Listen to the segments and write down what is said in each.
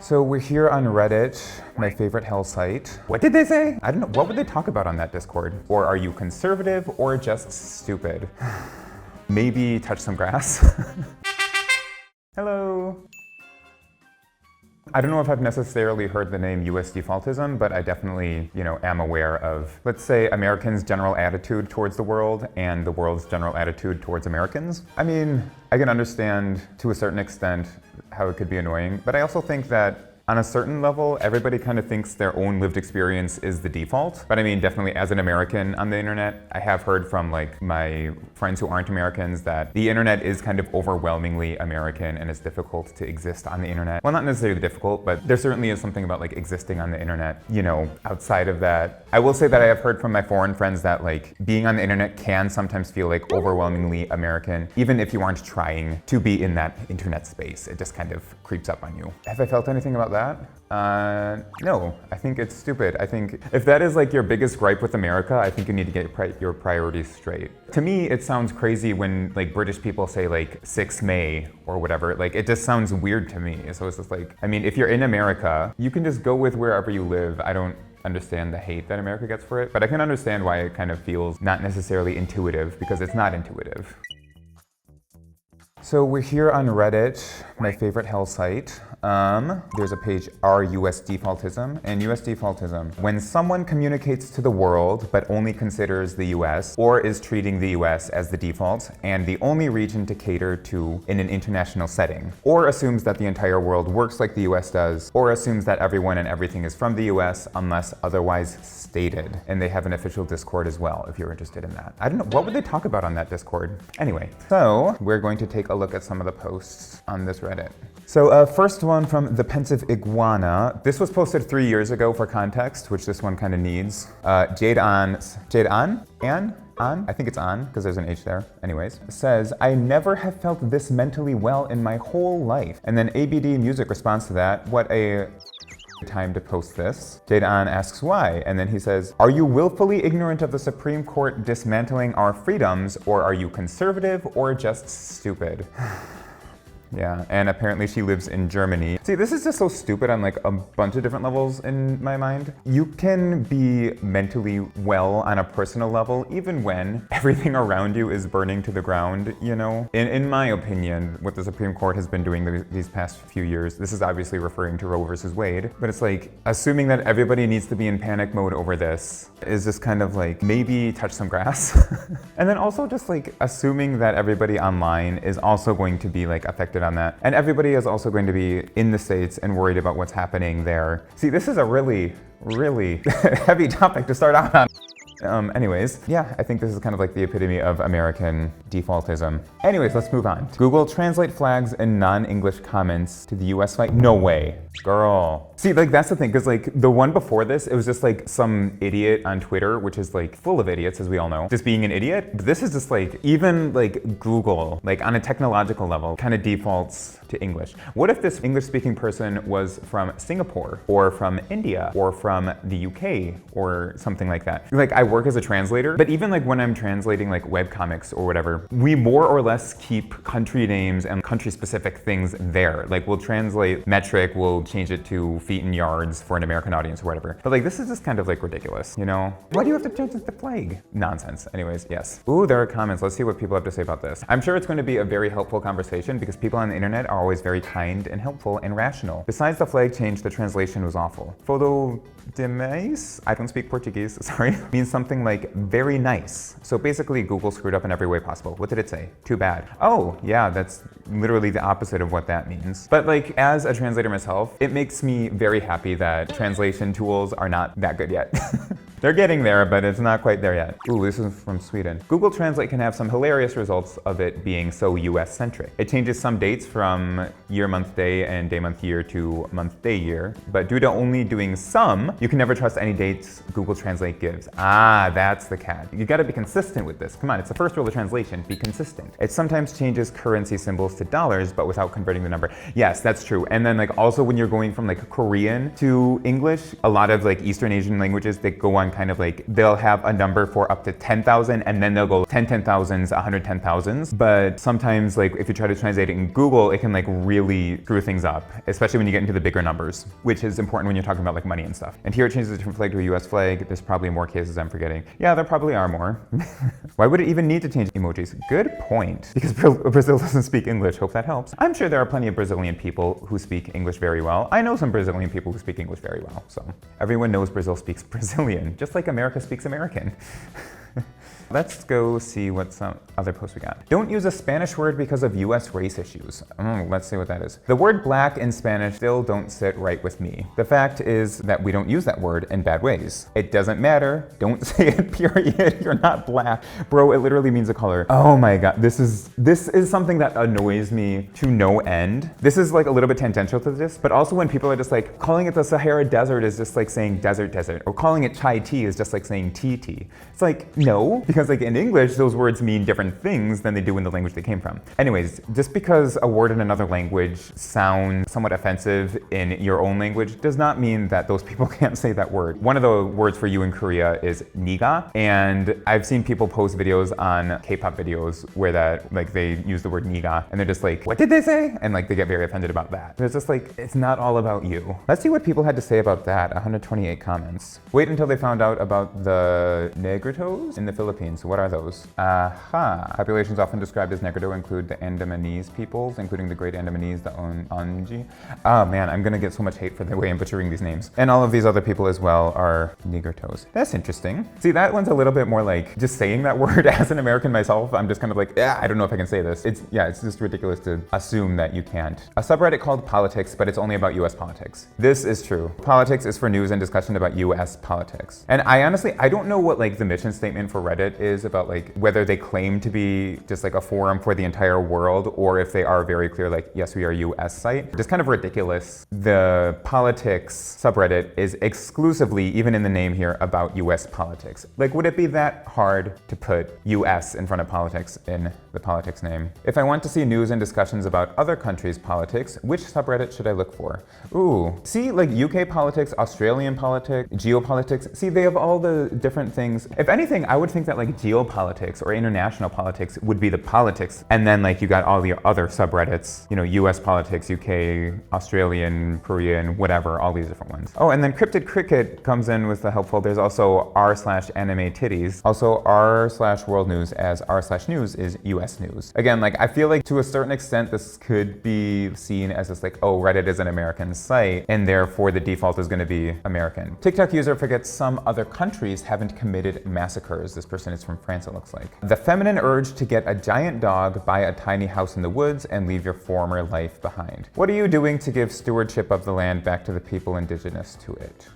So we're here on Reddit, my favorite hell site. What did they say? I don't know. What would they talk about on that Discord? Or are you conservative or just stupid? Maybe touch some grass? Hello. I don't know if I've necessarily heard the name USdefaultism, but I definitely, am aware of, let's say, Americans' general attitude towards the world and the world's general attitude towards Americans. I mean, I can understand to a certain extent how it could be annoying, but I also think that on a certain level, everybody kind of thinks their own lived experience is the default. But I mean, definitely as an American on the internet, I have heard from my friends who aren't Americans that the internet is kind of overwhelmingly American and it's difficult to exist on the internet. Well, not necessarily difficult, but there certainly is something about existing on the internet, outside of that. I will say that I have heard from my foreign friends that being on the internet can sometimes feel overwhelmingly American, even if you aren't trying to be in that internet space. It just kind of creeps up on you. Have I felt anything about that? No, I think it's stupid. I think if that is your biggest gripe with America, I think you need to get your priorities straight. To me, it sounds crazy when British people say 6 May or whatever. It just sounds weird to me. So it's just I mean, if you're in America, you can just go with wherever you live. I don't understand the hate that America gets for it, but I can understand why it kind of feels not necessarily intuitive, because it's not intuitive. So we're here on Reddit, my favorite hell site. There's a page, USdefaultism, and USdefaultism. When someone communicates to the world but only considers the US, or is treating the US as the default and the only region to cater to in an international setting, or assumes that the entire world works like the US does, or assumes that everyone and everything is from the US unless otherwise stated. And they have an official Discord as well, if you're interested in that. I don't know, what would they talk about on that Discord? Anyway, so we're going to take a look at some of the posts on this Reddit. So first one from the Pensive Iguana. This was posted 3 years ago for context, which this one kind of needs. Jade on, I think it's on, because there's an H there. Anyways, says, I never have felt this mentally well in my whole life. And then ABD Music responds to that, what a time to post this. Jade on asks why, and then he says, are you willfully ignorant of the Supreme Court dismantling our freedoms, or are you conservative or just stupid? Yeah, and apparently she lives in Germany. See, this is just so stupid on a bunch of different levels in my mind. You can be mentally well on a personal level even when everything around you is burning to the ground, In my opinion, what the Supreme Court has been doing these past few years, this is obviously referring to Roe versus Wade, but it's assuming that everybody needs to be in panic mode over this is just kind of maybe touch some grass. And then also just assuming that everybody online is also going to be affected on that. And everybody is also going to be in the States and worried about what's happening there. See, this is a really, really heavy topic to start out on. Anyways, yeah, I think this is kind of the epitome of American defaultism. Anyways, let's move on. Google Translate flags and non-English comments to the US fight. No way, girl. See, that's the thing, because the one before this, it was just some idiot on Twitter, which is full of idiots, as we all know, just being an idiot. But this is just even Google, on a technological level, kind of defaults to English. What if this English-speaking person was from Singapore, or from India, or from the UK, or something like that? I work as a translator, but even when I'm translating webcomics or whatever, we more or less keep country names and country-specific things there. We'll translate metric, we'll change it to feet and yards for an American audience or whatever. But this is just kind of ridiculous, Why do you have to change the flag? Nonsense. Anyways, yes. Ooh, there are comments. Let's see what people have to say about this. I'm sure it's going to be a very helpful conversation because people on the internet are always very kind and helpful and rational. Besides the flag change, the translation was awful. Foto de mais, I don't speak Portuguese, sorry, means something very nice. So basically Google screwed up in every way possible. What did it say? Too bad. Oh, yeah, that's literally the opposite of what that means. But as a translator myself, it makes me very happy that translation tools are not that good yet. They're getting there, but it's not quite there yet. Ooh, this is from Sweden. Google Translate can have some hilarious results of it being so US-centric. It changes some dates from year, month, day, and day, month, year to month, day, year. But due to only doing some, you can never trust any dates Google Translate gives. Ah, that's the catch. You gotta be consistent with this. Come on, it's the first rule of translation, be consistent. It sometimes changes currency symbols to dollars, but without converting the number. Yes, that's true. And then also when you're going from Korean to English, a lot of Eastern Asian languages, they go on kind of like, they'll have a number for up to 10,000 and then they'll go 10,000s, 110,000s. But sometimes like if you try to translate it in Google, it can like really screw things up, especially when you get into the bigger numbers, which is important when you're talking about like money and stuff. And here it changes a different flag to a US flag. There's probably more cases I'm forgetting. Yeah, there probably are more. Why would it even need to change emojis? Good point. Because Brazil doesn't speak English. Hope that helps. I'm sure there are plenty of Brazilian people who speak English very well. I know some Brazilian people who speak English very well. So everyone knows Brazil speaks Brazilian, just like America speaks American. Let's go see what some other posts we got. Don't use a Spanish word because of US race issues. Let's see what that is. The word black in Spanish still don't sit right with me. The fact is that we don't use that word in bad ways. It doesn't matter. Don't say it, period. You're not black. Bro, it literally means a color. Oh my God, this is something that annoys me to no end. This is like a little bit tangential to this, but also when people are just like, calling it the Sahara Desert is just like saying desert, or calling it chai tea is just like saying tea. It's like, no, because like in English, those words mean different things than they do in the language they came from. Anyways, just because a word in another language sounds somewhat offensive in your own language does not mean that those people can't say that word. One of the words for you in Korea is niga, and I've seen people post videos on K-pop videos where that like they use the word niga and they're just like, what did they say? And like they get very offended about that. It's just like, it's not all about you. Let's see what people had to say about that. 128 comments. Wait until they found out about the negritos in the Philippines. What are those? Populations often described as Negrito include the Andamanese peoples, including the Great Andamanese, the Onji. Oh man, I'm gonna get so much hate for the way I'm butchering these names. And all of these other people as well are Negritos. That's interesting. See, that one's a little bit more like, just saying that word as an American myself, I'm just kind of like, yeah, I don't know if I can say this. It's just ridiculous to assume that you can't. A subreddit called Politics, but it's only about US politics. This is true. Politics is for news and discussion about US politics. And I honestly, I don't know what like the mission statement for Reddit is about like whether they claim to be just like a forum for the entire world or if they are very clear like, yes, we are a US site. Just kind of ridiculous. The politics subreddit is exclusively, even in the name here, about US politics. Like, would it be that hard to put US in front of politics in the politics name? If I want to see news and discussions about other countries' politics, which subreddit should I look for? Ooh, see, like UK politics, Australian politics, geopolitics. See, they have all the different things. If anything, I would think that like geopolitics or international politics would be the politics. And then like you got all the other subreddits, you know, US politics, UK, Australian, Korean, whatever, all these different ones. Oh, and then Cryptid Cricket comes in with the helpful. There's also r/anime titties. Also r/world news as r/news is US news. Again, like I feel like to a certain extent, this could be seen as just like, oh, Reddit is an American site and therefore the default is gonna be American. TikTok user forgets some other countries haven't committed massacres. This person is from France, it looks like. The feminine urge to get a giant dog, buy a tiny house in the woods, and leave your former life behind. What are you doing to give stewardship of the land back to the people indigenous to it?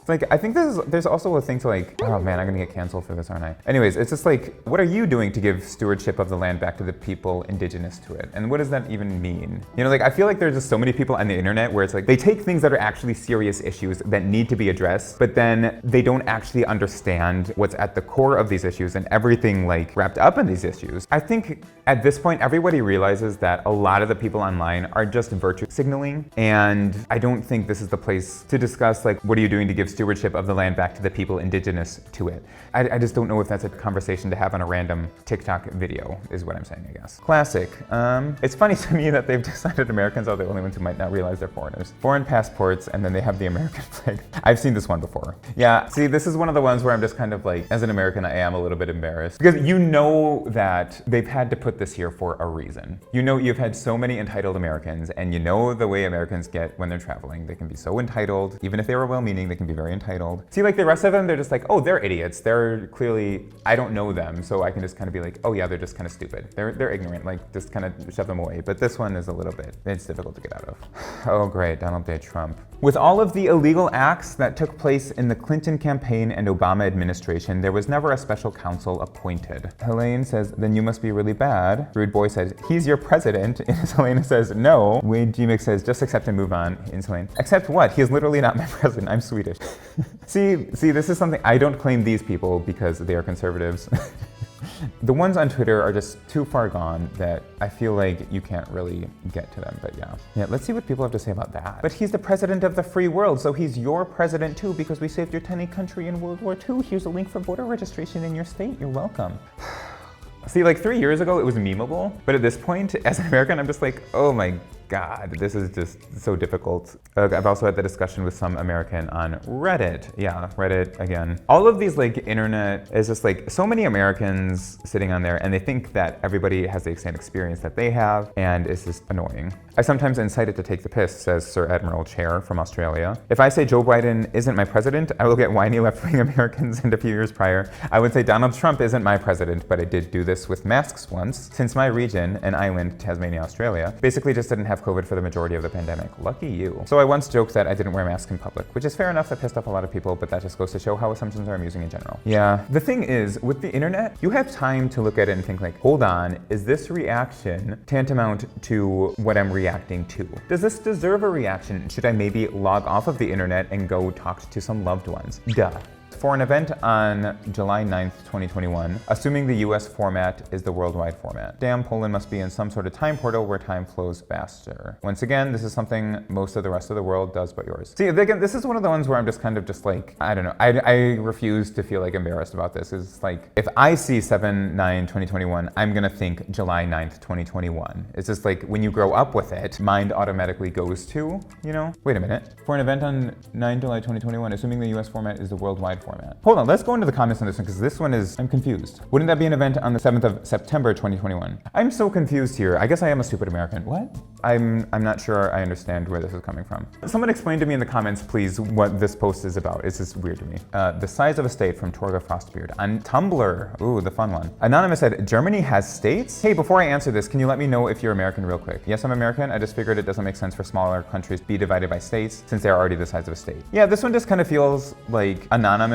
Like, I think there's also a thing to like, oh man, I'm gonna get canceled for this, aren't I? Anyways, it's just like, what are you doing to give stewardship of the land back to the people indigenous to it? And what does that even mean? You know, like, I feel like there's just so many people on the internet where it's like, they take things that are actually serious issues that need to be addressed, but then they don't actually understand what's at the core of these issues and everything like wrapped up in these issues. I think at this point, everybody realizes that a lot of the people online are just virtue signaling. And I don't think this is the place to discuss like, what are you doing to give stewardship of the land back to the people indigenous to it. I just don't know if that's a conversation to have on a random TikTok video, is what I'm saying, I guess. Classic. It's funny to me that they've decided Americans are the only ones who might not realize they're foreigners. Foreign passports, and then they have the American flag. I've seen this one before. Yeah, see, this is one of the ones where I'm just kind of like, as an American, I am a little bit embarrassed. Because you know that they've had to put this here for a reason. You know you've had so many entitled Americans, and you know the way Americans get when they're traveling. They can be so entitled, even if they were well-meaning, they can be very entitled. See, like the rest of them, they're just like, oh, they're idiots. They're clearly, I don't know them, so I can just kind of be like, oh yeah, they're just kind of stupid. They're ignorant, like just kind of shove them away. But this one is a little bit, it's difficult to get out of. Oh great, Donald J. Trump. With all of the illegal acts that took place in the Clinton campaign and Obama administration, there was never a special counsel appointed. Helene says, then you must be really bad. Rude Boy says, he's your president. Ines Helena says, no. Wade Gmix says, just accept and move on. Ines Helena, accept what? He is literally not my president. I'm Swedish. See, this is something, I don't claim these people because they are conservatives. The ones on Twitter are just too far gone that I feel like you can't really get to them, but yeah. Yeah, let's see what people have to say about that. But he's the president of the free world, so he's your president too because we saved your tiny country in World War II. Here's a link for voter registration in your state. You're welcome. See, like 3 years ago, it was memeable, but at this point, as an American, I'm just like, oh my God, this is just so difficult. I've also had the discussion with some American on Reddit. Yeah, Reddit again. All of these like internet is just like so many Americans sitting on there and they think that everybody has the same experience that they have and it's just annoying. I sometimes incite it to take the piss, says Sir Admiral Chair from Australia. If I say Joe Biden isn't my president, I will get whiny left-wing Americans. And a few years prior, I would say Donald Trump isn't my president, but I did do this with masks once, since my region, an island, Tasmania, Australia, basically just didn't have COVID for the majority of the pandemic. Lucky you. So I once joked that I didn't wear masks in public, which is fair enough. That pissed off a lot of people, but that just goes to show how assumptions are amusing in general. Yeah, the thing is, with the internet, you have time to look at it and think like, hold on, is this reaction tantamount to what I'm reacting to? Does this deserve a reaction? Should I maybe log off of the internet and go talk to some loved ones? Duh. For an event on July 9th, 2021, assuming the US format is the worldwide format. Damn, Poland must be in some sort of time portal where time flows faster. Once again, this is something most of the rest of the world does but yours. See, again, this is one of the ones where I'm just kind of just like, I don't know. I refuse to feel like embarrassed about this. It's like, if I see 7/9/2021, I'm gonna think July 9th, 2021. It's just like, when you grow up with it, mind automatically goes to, you know? Wait a minute. For an event on 9 July 2021, assuming the US format is the worldwide format. Hold on, let's go into the comments on this one because this one is, I'm confused. Wouldn't that be an event on the 7th of September 2021? I'm so confused here. I guess I am a stupid American. What? I'm not sure I understand where this is coming from. Someone explain to me in the comments, please, what this post is about. It's just weird to me. The size of a state from Torga Frostbeard on Tumblr. Ooh, the fun one. Anonymous said, Germany has states? Hey, before I answer this, can you let me know if you're American real quick? Yes, I'm American. I just figured it doesn't make sense for smaller countries to be divided by states since they're already the size of a state. Yeah, this one just kind of feels like Anonymous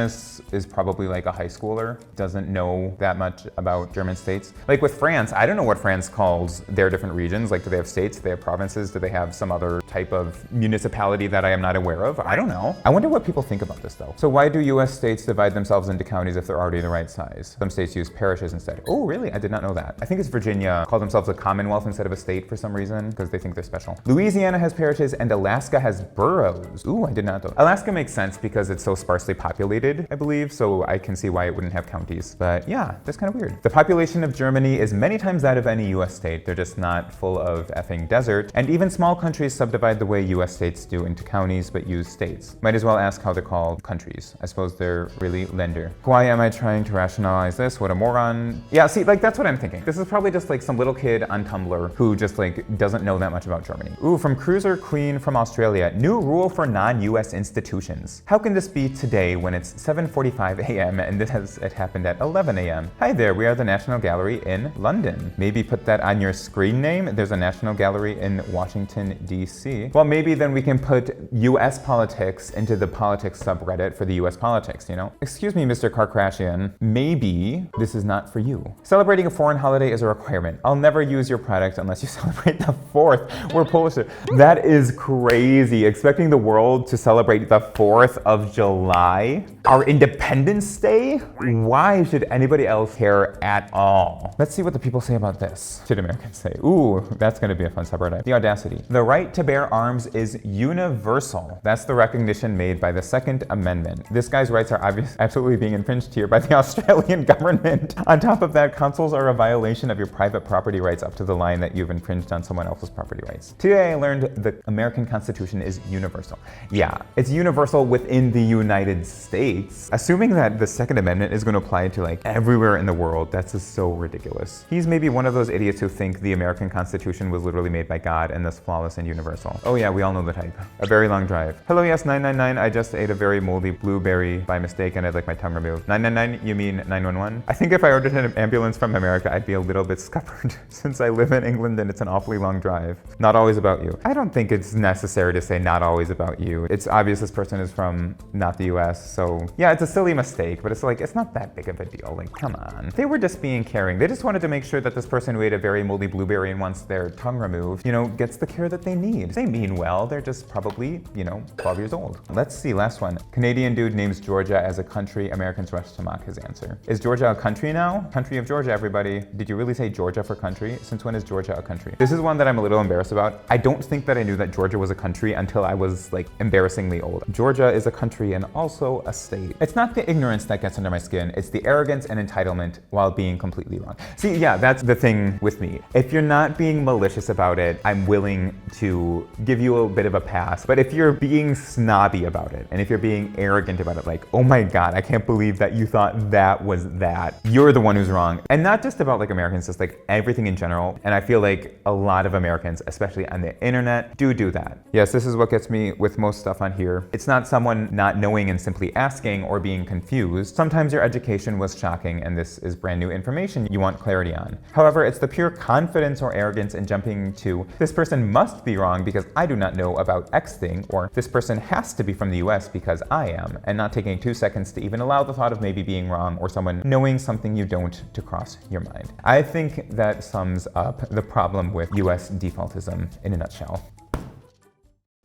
is probably like a high schooler, doesn't know that much about German states. Like with France, I don't know what France calls their different regions. Like, do they have states? Do they have provinces? Do they have some other type of municipality that I am not aware of? I don't know. I wonder what people think about this though. So why do US states divide themselves into counties if they're already the right size? Some states use parishes instead. Oh, really? I did not know that. I think it's Virginia called themselves a commonwealth instead of a state for some reason because they think they're special. Louisiana has parishes and Alaska has boroughs. Ooh, I did not know. Alaska makes sense because it's so sparsely populated, I believe, so I can see why it wouldn't have counties. But yeah, that's kind of weird. The population of Germany is many times that of any US state. They're just not full of effing desert. And even small countries subdivide the way US states do into counties but use states. Might as well ask how they're called countries. I suppose they're really Länder. Why am I trying to rationalize this? What a moron. Yeah, see, like that's what I'm thinking. This is probably just like some little kid on Tumblr who just like doesn't know that much about Germany. Ooh, from Cruiser Queen from Australia. New rule for non-US institutions. How can this be today when it's 7:45 a.m. and it happened at 11 a.m. Hi there, we are the National Gallery in London. Maybe put that on your screen name. There's a National Gallery in Washington, D.C. Well, maybe then we can put US politics into the politics subreddit for the US politics, you know? Excuse me, Mr. Karkrashian. Maybe this is not for you. Celebrating a foreign holiday is a requirement. I'll never use your product unless you celebrate the 4th. We're Polish. That is crazy. Expecting the world to celebrate the 4th of July? Our Independence Day? Why should anybody else care at all? Let's see what the people say about this. Should Americans say? Ooh, that's gonna be a fun subreddit. The audacity. The right to bear arms is universal. That's the recognition made by the Second Amendment. This guy's rights are absolutely being infringed here by the Australian government. On top of that, consoles are a violation of your private property rights up to the line that you've infringed on someone else's property rights. Today I learned the American Constitution is universal. Yeah, it's universal within the United States. Assuming that the Second Amendment is going to apply to like everywhere in the world, that's just so ridiculous. He's maybe one of those idiots who think the American Constitution was literally made by God and thus flawless and universal. Oh yeah, we all know the type. A very long drive. Hello, yes, 999. I just ate a very moldy blueberry by mistake and I'd like my tongue removed. 999, you mean 911? I think if I ordered an ambulance from America, I'd be a little bit scuppered since I live in England and it's an awfully long drive. Not always about you. I don't think it's necessary to say not always about you. It's obvious this person is from not the US, so So yeah, it's a silly mistake, but it's like, it's not that big of a deal. Like, come on. They were just being caring. They just wanted to make sure that this person who ate a very moldy blueberry and wants their tongue removed, you know, gets the care that they need. They mean well, they're just probably, you know, 12 years old. Let's see, last one. Canadian dude names Georgia as a country. Americans rush to mock his answer. Is Georgia a country now? Country of Georgia, everybody. Did you really say Georgia for country? Since when is Georgia a country? This is one that I'm a little embarrassed about. I don't think that I knew that Georgia was a country until I was like embarrassingly old. Georgia is a country and also a state. It's not the ignorance that gets under my skin, it's the arrogance and entitlement while being completely wrong. See, yeah, that's the thing with me. If you're not being malicious about it, I'm willing to give you a bit of a pass. But if you're being snobby about it, and if you're being arrogant about it, like, oh my God, I can't believe that you thought that was that, you're the one who's wrong. And not just about like Americans, just like everything in general. And I feel like a lot of Americans, especially on the internet, do that. Yes, this is what gets me with most stuff on here. It's not someone not knowing and simply asking or being confused. Sometimes your education was shocking and this is brand new information you want clarity on. However, it's the pure confidence or arrogance in jumping to, this person must be wrong because I do not know about X thing, or this person has to be from the US because I am, and not taking 2 seconds to even allow the thought of maybe being wrong or someone knowing something you don't to cross your mind. I think that sums up the problem with US defaultism in a nutshell.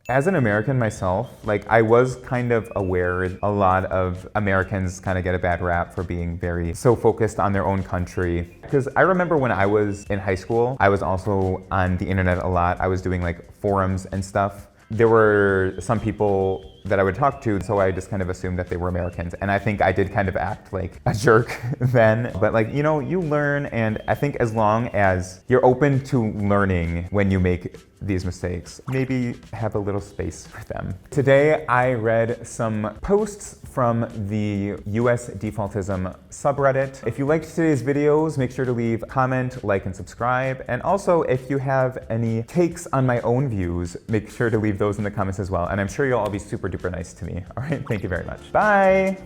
As an American myself, like, I was kind of aware a lot of Americans kind of get a bad rap for being so focused on their own country. Because I remember when I was in high school, I was also on the internet a lot. I was doing like forums and stuff. There were some people that I would talk to, so I just kind of assumed that they were Americans. And I think I did kind of act like a jerk then. But like, you know, you learn, and I think as long as you're open to learning when you make these mistakes, maybe have a little space for them. Today, I read some posts from the USdefaultism subreddit. If you liked today's videos, make sure to leave a comment, like, and subscribe. And also, if you have any takes on my own views, make sure to leave those in the comments as well. And I'm sure you'll all be super duper nice to me. All right, thank you very much. Bye.